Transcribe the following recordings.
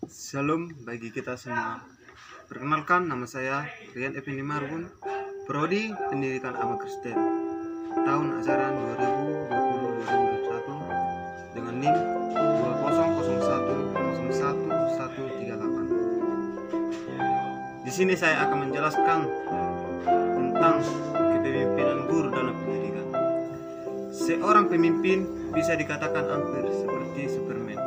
Shalom bagi kita semua. Perkenalkan, nama saya Rian Effendi Marbun, Prodi Pendidikan Agama Kristen, tahun ajaran 2020-2021 dengan NIM 2001011138. Di sini saya akan menjelaskan tentang kepemimpinan guru dalam pendidikan. Seorang pemimpin bisa dikatakan hampir seperti Superman.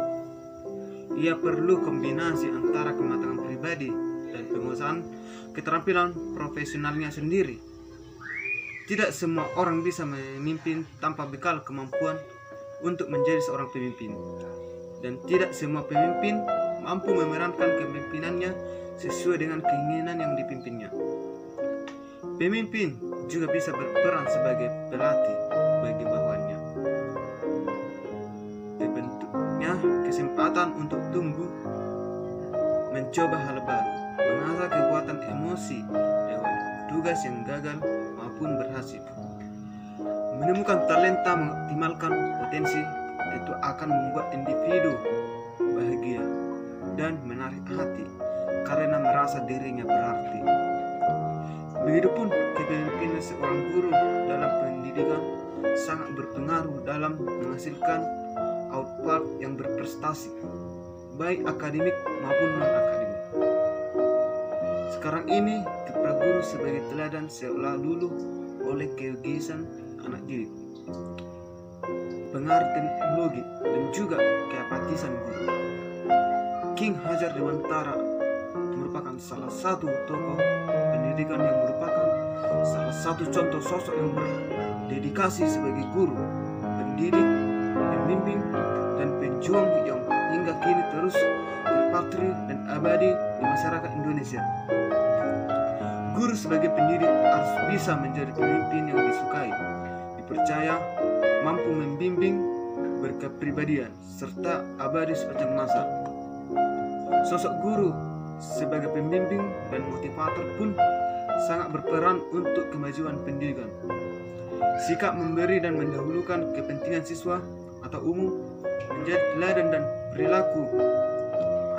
Ia perlu kombinasi antara kematangan pribadi dan penguasaan keterampilan profesionalnya sendiri. Tidak semua orang bisa memimpin tanpa bekal kemampuan untuk menjadi seorang pemimpin. Dan tidak semua pemimpin mampu memerankan kepemimpinannya sesuai dengan keinginan yang dipimpinnya. Pemimpin juga bisa berperan sebagai pelatih bagi bawahannya. Terbentuknya kesempatan untuk tumbuh, mencoba hal baru, mengasah kekuatan emosi lewat tugas yang gagal maupun berhasil. Menemukan talenta mengoptimalkan potensi itu akan membuat individu bahagia dan menarik hati karena merasa dirinya berarti. Begitupun kepemimpinan seorang guru dalam pendidikan sangat berpengaruh dalam menghasilkan output yang berprestasi, baik akademik maupun non-akademik. Sekarang ini, kiprah guru sebagai teladan seolah luluh oleh kegiatan anak didik, pengaruh teknologi, dan juga keapatisan guru. King Hajar Dewantara merupakan salah satu tokoh pendidikan yang merupakan salah satu contoh sosok yang berdedikasi sebagai guru, pendidik, pembimbing, dan pejuang yang hingga kini terus terpatri dan abadi di masyarakat Indonesia. Guru sebagai pendidik harus bisa menjadi pemimpin yang disukai, dipercaya, mampu membimbing, berkepribadian, serta abadi sepanjang masa. Sosok guru sebagai pembimbing dan motivator pun sangat berperan untuk kemajuan pendidikan. Sikap memberi dan mendahulukan kepentingan siswa atau umum menjadi teladan dan perilaku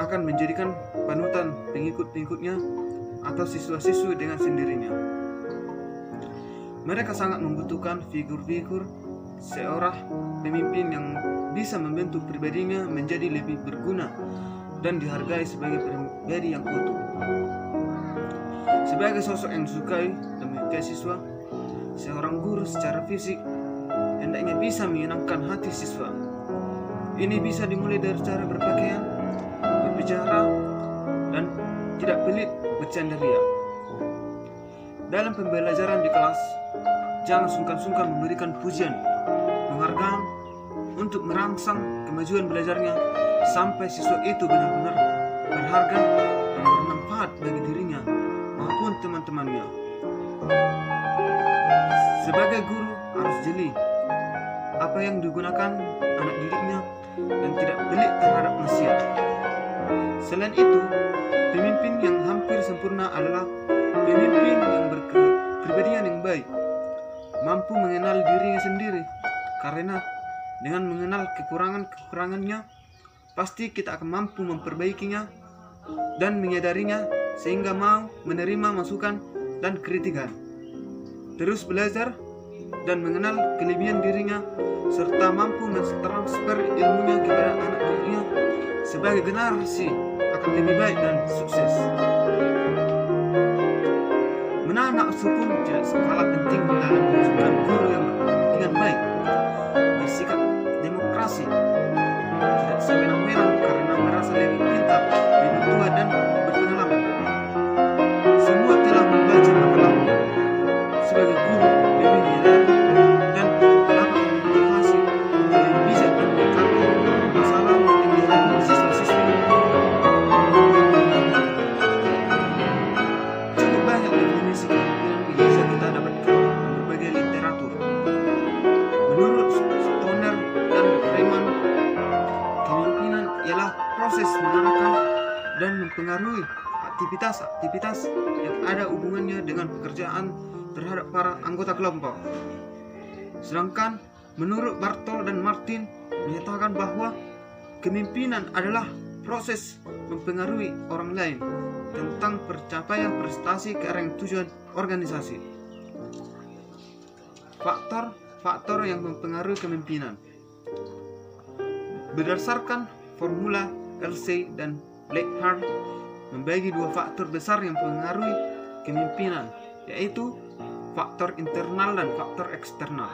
akan menjadikan panutan pengikut-pengikutnya atau siswa-siswi dengan sendirinya. Mereka sangat membutuhkan figur-figur seorang pemimpin yang bisa membentuk pribadinya menjadi lebih berguna dan dihargai sebagai pribadi yang utuh. Sebagai sosok yang disukai dan menyukai siswa, seorang guru secara fisik hendaknya bisa menyenangkan hati siswa. Ini bisa dimulai dari cara berpakaian, berbicara, dan tidak pelit bercanda ria. Dalam pembelajaran di kelas, jangan sungkan-sungkan memberikan pujian, penghargaan untuk merangsang kemajuan belajarnya sampai siswa itu benar-benar berharga dan bermanfaat bagi dirinya maupun teman-temannya. Sebagai guru harus jeli apa yang digunakan anak didiknya dan tidak pelit terhadap maksiat. Selain itu, pemimpin yang hampir sempurna adalah pemimpin yang berkepribadian yang baik, mampu mengenal dirinya sendiri, karena dengan mengenal kekurangan-kekurangannya, pasti kita akan mampu memperbaikinya dan menyadarinya sehingga mau menerima masukan dan kritikan. Terus belajar dan mengenal kelebihan dirinya serta mampu mentransfer ilmunya kepada anak didiknya sebagai generasi akan lebih baik dan sukses. Menahan nafsu pun tidak kalah penting dalam mewujudkan guru yang berkepentingan baik, bersikap demokrasi, tidak sewenang-wenang karena merasa lebih pintar, lebih tua dan berpengalaman. Semua telah membaca makalamnya. Sebagai guru, lebih menyadari dan dapat memotivasi lebih bisa dan menyikapi masalah yang dihadapi siswa-siswi. Cukup banyak definisi kepemimpinan yang bisa kita dapatkan di berbagai literatur. Menurut Stoner dan Freeman, kepemimpinan ialah proses mengarahkan dan mempengaruhi aktivitas-aktivitas yang ada hubungannya dengan pekerjaan terhadap para anggota kelompok. Sedangkan menurut Bartol dan Martin menyatakan bahwa kepemimpinan adalah proses mempengaruhi orang lain tentang pencapaian prestasi ke arah tujuan organisasi. Faktor yang mempengaruhi kepemimpinan. Berdasarkan formula Kelsey dan Blackhart membagi dua faktor besar yang mempengaruhi kepemimpinan, yaitu faktor internal dan faktor eksternal.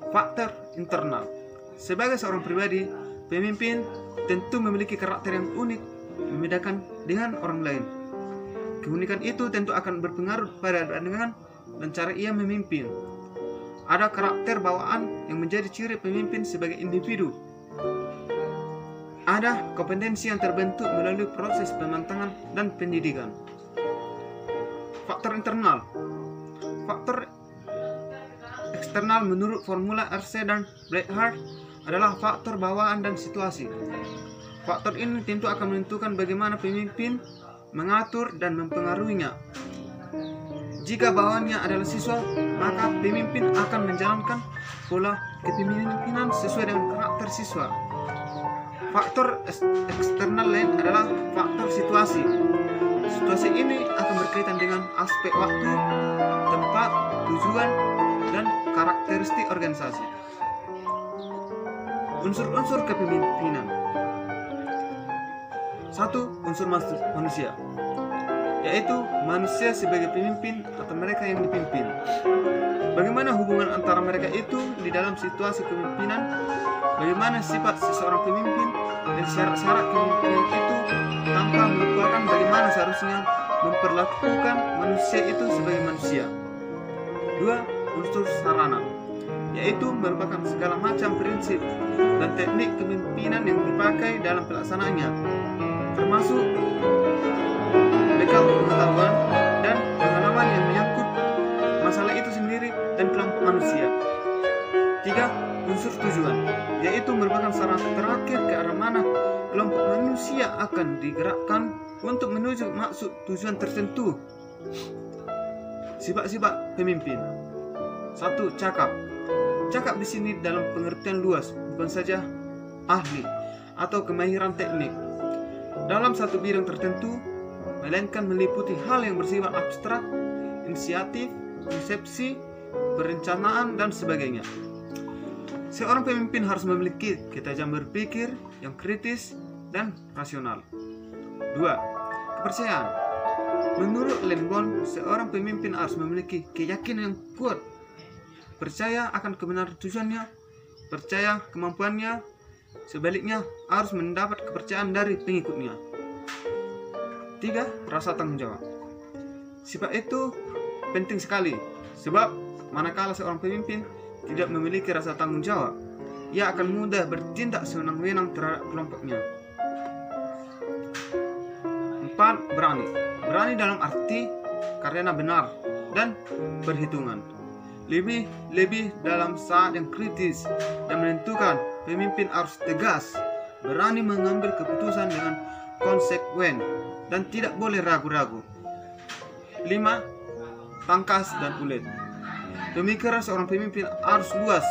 Faktor internal. Sebagai seorang pribadi, pemimpin tentu memiliki karakter yang unik, membedakan dengan orang lain. Keunikan itu tentu akan berpengaruh pada pandangan dan cara ia memimpin. Ada karakter bawaan yang menjadi ciri pemimpin sebagai individu. Ada kompetensi yang terbentuk melalui proses pematangan dan pendidikan. Faktor internal. Faktor eksternal menurut formula RC dan Blackhart adalah faktor bawaan dan situasi. Faktor ini tentu akan menentukan bagaimana pemimpin mengatur dan mempengaruhinya. Jika bawaannya adalah siswa, maka pemimpin akan menjalankan pola kepemimpinan sesuai dengan karakter siswa. Faktor eksternal lain adalah faktor situasi. Situasi ini akan berkaitan dengan aspek waktu, tempat, tujuan, dan karakteristik organisasi. Unsur-unsur kepemimpinan. 1. Unsur manusia, yaitu manusia sebagai pemimpin atau mereka yang dipimpin. Bagaimana hubungan antara mereka itu di dalam situasi kepemimpinan, bagaimana sifat seseorang pemimpin, dan syarat-syarat kepemimpinan itu tanpa melupakan bagaimana seharusnya memperlakukan manusia itu sebagai manusia. 2. Unsur sarana, yaitu merupakan segala macam prinsip dan teknik kepemimpinan yang dipakai dalam pelaksanaannya, termasuk bekal pengetahuan dan pengalaman yang menyangkut masalah itu sendiri dan kelompok manusia. 3. Unsur tujuan, yaitu merupakan syarat terakhir ke arah mana kelompok manusia akan digerakkan untuk menuju maksud tujuan tertentu. Sifat-sifat pemimpin. 1. Cakap. Cakap di sini dalam pengertian luas, bukan saja ahli atau kemahiran teknik dalam satu bidang tertentu, melainkan meliputi hal yang bersifat abstrak, inisiatif, konsepsi, perencanaan, dan sebagainya. Seorang pemimpin harus memiliki ketajaman berpikir yang kritis dan rasional. 2. Kepercayaan. Menurut Lenbon, seorang pemimpin harus memiliki keyakinan yang kuat, percaya akan kebenaran tujuannya, percaya kemampuannya, sebaliknya harus mendapat kepercayaan dari pengikutnya. 3. Rasa tanggung jawab. Sifat itu penting sekali, sebab manakala seorang pemimpin tidak memiliki rasa tanggung jawab, ia akan mudah bertindak sewenang-wenang terhadap kelompoknya. 4. Berani. Berani dalam arti karena benar dan perhitungan. Lebih dalam saat yang kritis dan menentukan, pemimpin harus tegas, berani mengambil keputusan dengan konsekuen, dan tidak boleh ragu-ragu. 5. Tangkas dan ulet. Pemikiran seorang pemimpin harus luas.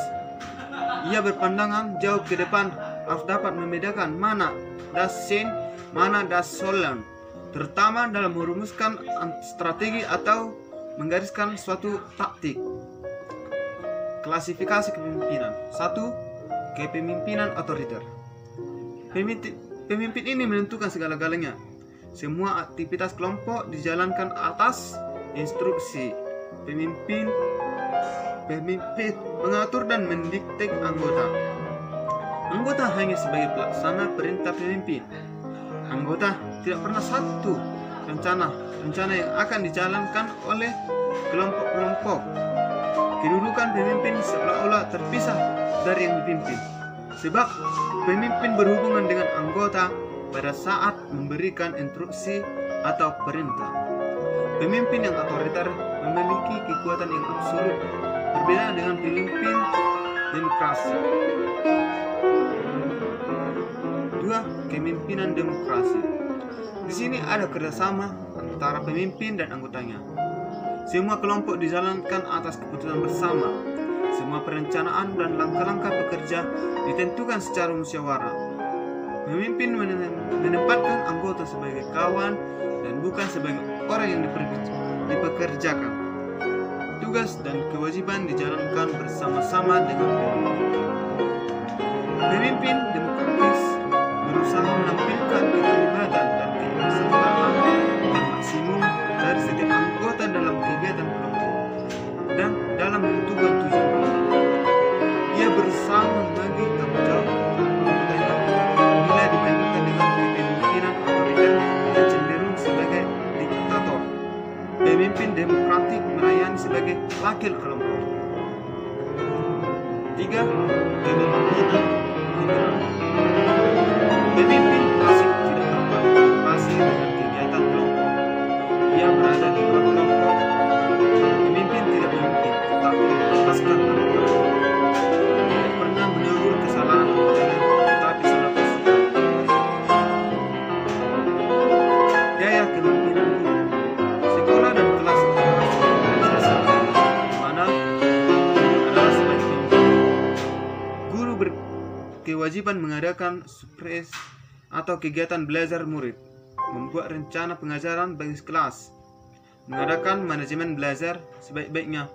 Ia berpandangan jauh ke depan, harus dapat membedakan mana das Sein, mana das Sollen, terutama dalam merumuskan strategi atau menggariskan suatu taktik. Klasifikasi kepemimpinan. 1. Kepemimpinan otoriter. Pemimpin ini menentukan segala-galanya. Semua aktivitas kelompok dijalankan atas instruksi. Pemimpin mengatur dan mendikte anggota. Anggota hanya sebagai pelaksana perintah pemimpin. Anggota tidak pernah satu rencana yang akan dijalankan oleh kelompok-kelompok. Kedudukan pemimpin seolah-olah terpisah dari yang dipimpin, sebab pemimpin berhubungan dengan anggota pada saat memberikan instruksi atau perintah. Pemimpin yang otoriter memiliki kekuatan yang absolut, berbeda dengan pemimpin demokrasi. 2. Kepemimpinan demokrasi. Di sini ada kerjasama antara pemimpin dan anggotanya. Semua kelompok dijalankan atas keputusan bersama. Semua perencanaan dan langkah-langkah pekerja ditentukan secara musyawarah. Pemimpin menempatkan anggota sebagai kawan dan bukan sebagai orang yang dipekerjakan. Tugas dan kewajiban dijalankan bersama-sama dengan pemimpin. Pemimpin demokratis berusaha menampilkan keterlibatan dan keikutsertaan yang maksimum dari setiap anggota dalam kegiatan kelompok dan dalam menentukan tujuan kelompok. Ia berusaha membagi tanggung jawab bila dibandingkan dengan kepemimpinan otoriter yang cenderung sebagai diktator. Pemimpin demokratik melayani sebagai wakil kelompok. 3. Kepemimpinan liberal. Pemimpin klasik tidak terprovokasi dengan kegiatan kelompok. Ia berada di luar kelompok. Pemimpin tidak memimpin, tetapi melepaskan anggota. Tidak pernah menegur kesalahan anggotanya, tetapi salah bersikap. Gaya kepemimpinan guru. Sekolah dan kelas adalah sebuah organisasi di mana adalah sebagai pemimpin. Guru berkewajiban mengadakan surprise atau kegiatan belajar murid, membuat rencana pengajaran bagi kelas, mengadakan manajemen belajar sebaik-baiknya,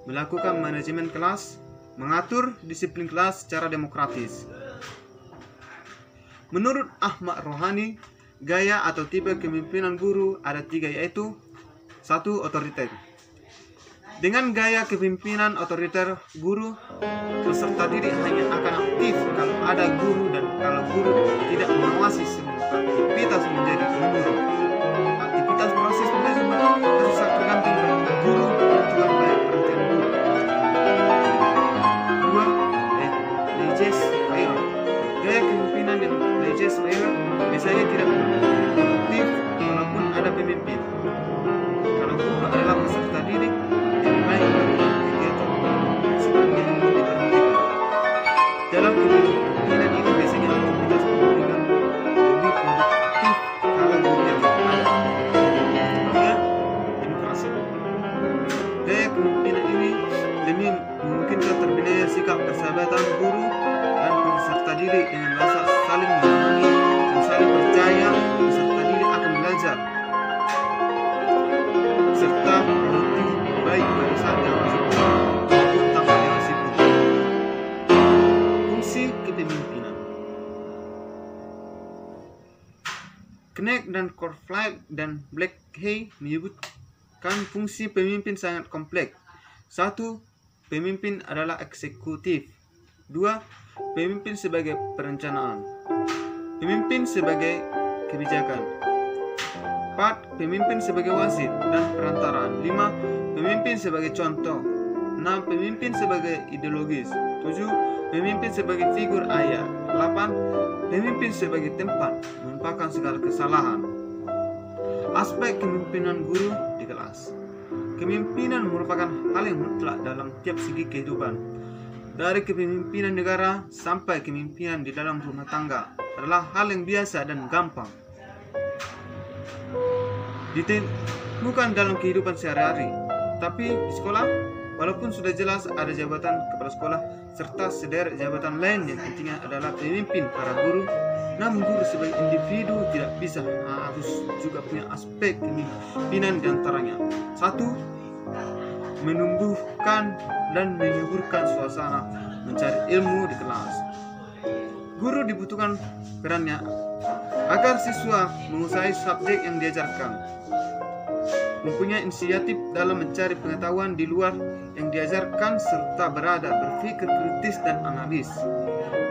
melakukan manajemen kelas, mengatur disiplin kelas secara demokratis. Menurut Ahmad Rohani, gaya atau tipe kepemimpinan guru ada 3, yaitu 1. Otoriter. Dengan gaya kepemimpinan otoriter, guru peserta didik hanya akan aktif kalau ada guru, dan kalau guru tidak mengawasi semua aktivitas menjadi menurun. Aktivitas proses belajar harus tergantung pada guru menentukan gaya perhatian guru. 2. Laissez-faire. Gaya kepemimpinan yang laissez-faire biasanya tidak produktif walaupun ada pemimpin. Kalau guru adalah peserta didik, lebih baik melakukan kegiatan sebagai yang diperhatikan. Dalam kepemimpinan ini biasanya aktivitas pendidikan lebih produktif kalau gurunya tidak ada. 3. Demokrasi. Gaya kepemimpinan ini demi memungkinkan terbinanya sikap persahabatan guru dan peserta didik dengan rasa saling memahami dan saling percaya. Peserta didik akan belajar serta produktif baik pada saat dewasa maupun tanpa dewasa pun. Fungsi kepemimpinan. Knecht dan Cornfeld dan Blackley menyebutkan fungsi pemimpin sangat kompleks. 1. Pemimpin adalah eksekutif. 2. Pemimpin sebagai perencanaan. Pemimpin sebagai kebijakan. 4. Pemimpin sebagai wasit dan perantaraan. 5. Pemimpin sebagai contoh. 6. Pemimpin sebagai ideologis. 7. Pemimpin sebagai figur ayah. 8. Pemimpin sebagai tempat melupakan segala kesalahan. Aspek kepemimpinan guru di kelas. Kepemimpinan merupakan hal yang mutlak dalam tiap segi kehidupan. Dari kepemimpinan negara sampai kepemimpinan di dalam rumah tangga adalah hal yang biasa dan gampang ditemukan dalam kehidupan sehari-hari. Tapi di sekolah, walaupun sudah jelas ada jabatan kepala sekolah serta sederet jabatan lain yang intinya adalah pemimpin para guru, namun guru sebagai individu tidak bisa, harus juga punya aspek kepemimpinan diantaranya. 1. Menumbuhkan dan menyuburkan suasana mencari ilmu di kelas. Guru dibutuhkan perannya agar siswa menguasai subjek yang diajarkan, mempunyai inisiatif dalam mencari pengetahuan di luar yang diajarkan, serta berpikir kritis dan analis.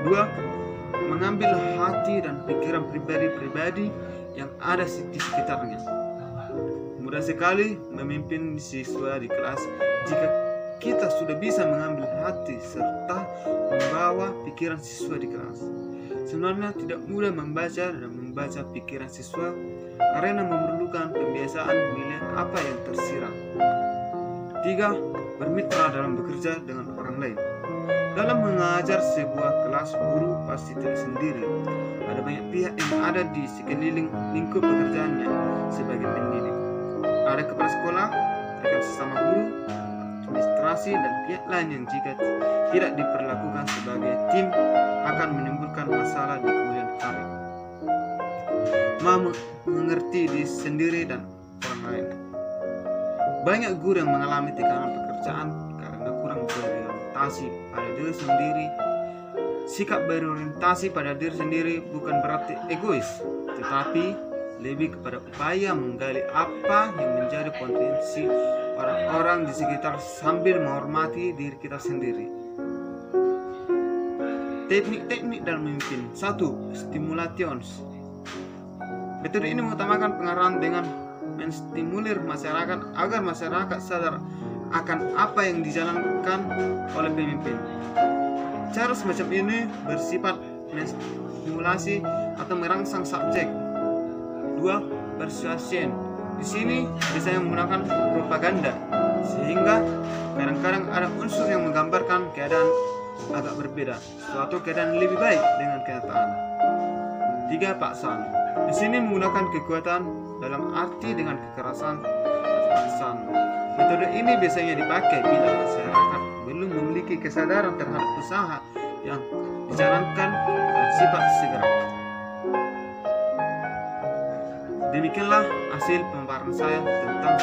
2. Mengambil hati dan pikiran pribadi-pribadi yang ada di sekitarnya. Mudah sekali memimpin siswa di kelas jika kita sudah bisa mengambil hati serta membawa pikiran siswa di kelas. Sebenarnya tidak mudah membaca pikiran siswa karena memerlukan pembiasaan memilih apa yang tersirat. 3. Bermitra dalam bekerja dengan orang lain. Dalam mengajar sebuah kelas, guru pasti tidak sendiri. Ada banyak pihak yang ada di sekeliling lingkup pekerjaannya sebagai pendidik. Ada kepala sekolah, rekan sesama guru, administrasi, dan pihak lain yang jika tidak diperlakukan sebagai tim akan menimbulkan masalah di kemudian hari. mau mengerti diri sendiri dan orang lain. Banyak guru yang mengalami tekanan pekerjaan karena kurang berorientasi pada diri sendiri. Sikap berorientasi pada diri sendiri bukan berarti egois, tetapi lebih kepada upaya menggali apa yang menjadi potensi orang-orang di sekitar sambil menghormati diri kita sendiri. Teknik-teknik dalam memimpin. 1. Stimulations. Metode ini mengutamakan pengarahan dengan menstimulir masyarakat agar masyarakat sadar akan apa yang dijalankan oleh pemimpin. Cara semacam ini bersifat menstimulasi atau merangsang subjek. 2. Persuasion. Di sini biasanya menggunakan propaganda, sehingga kadang-kadang ada unsur yang menggambarkan keadaan agak berbeda, suatu keadaan lebih baik dengan kenyataan. 3. Paksaan. Di sini menggunakan kekuatan dalam arti dengan kekerasan atau paksaan. Metode ini biasanya dipakai bila masyarakat belum memiliki kesadaran terhadap usaha yang dijalankan dan sifat segera. Demikianlah hasil pemaparan saya tentang